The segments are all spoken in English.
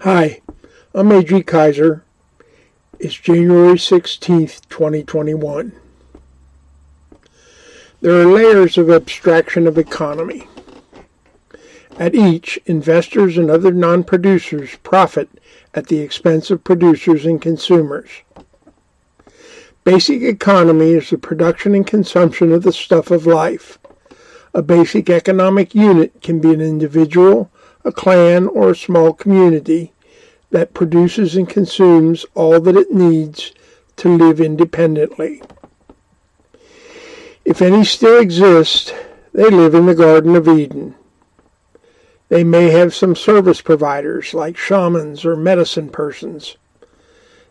Hi, I'm A.G. Kaiser. It's January 16th, 2021. There are layers of abstraction of economy. At each, investors and other non-producers profit at the expense of producers and consumers. Basic economy is the production and consumption of the stuff of life. A basic economic unit can be an individual, a clan, or a small community that produces and consumes all that it needs to live independently. If any still exist, they live in the Garden of Eden. They may have some service providers like shamans or medicine persons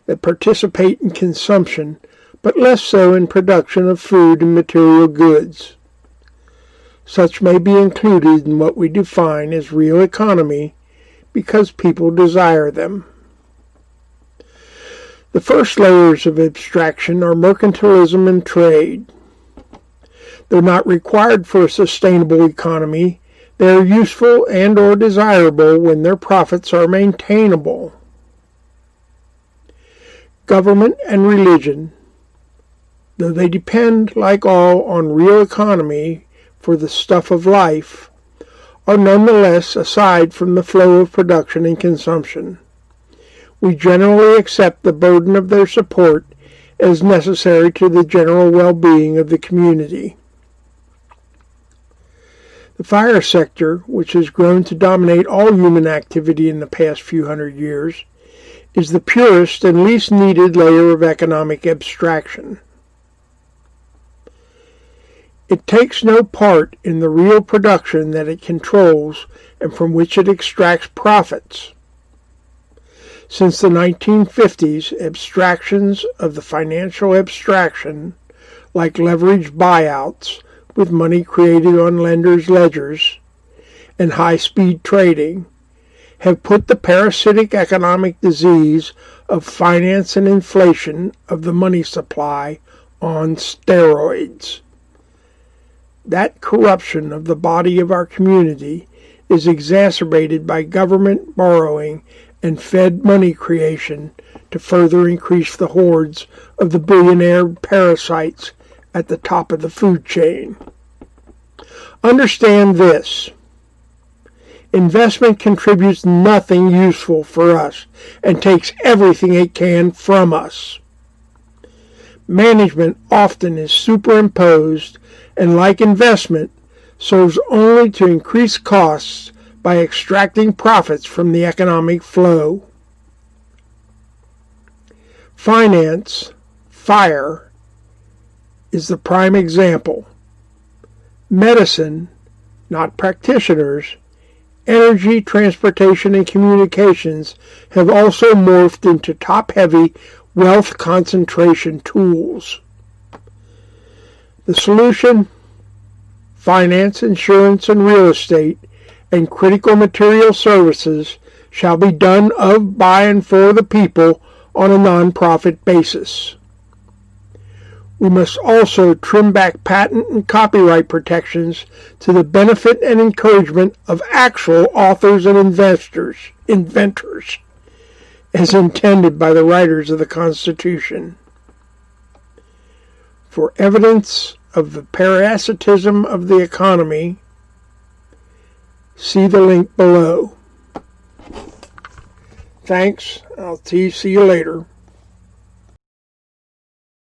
that participate in consumption, but less so in production of food and material goods. Such may be included in what we define as real economy because people desire them. The first layers of abstraction are mercantilism and trade. They're not required for a sustainable economy. They are useful and or desirable when their profits are maintainable. Government and religion, though they depend, like all, on real economy for the stuff of life, are nonetheless aside from the flow of production and consumption. We generally accept the burden of their support as necessary to the general well-being of the community. The fire sector, which has grown to dominate all human activity in the past few hundred years, is the purest and least needed layer of economic abstraction. It takes no part in the real production that it controls and from which it extracts profits. Since the 1950s, abstractions of the financial abstraction, like leveraged buyouts with money created on lenders' ledgers and high-speed trading, have put the parasitic economic disease of finance and inflation of the money supply on steroids. That corruption of the body of our community is exacerbated by government borrowing and Fed money creation to further increase the hordes of the billionaire parasites at the top of the food chain. Understand this. Investment contributes nothing useful for us and takes everything it can from us. Management often is superimposed and, like investment, serves only to increase costs by extracting profits from the economic flow. Finance, fire, is the prime example. Medicine, not practitioners, energy, transportation, and communications have also morphed into top-heavy wealth concentration tools. The solution: finance, insurance, and real estate, and critical material services shall be done of, by, and for the people on a non-profit basis. We must also trim back patent and copyright protections to the benefit and encouragement of actual authors and inventors, as intended by the writers of the Constitution. For evidence of the parasitism of the economy, see the link below. Thanks. I'll see you later.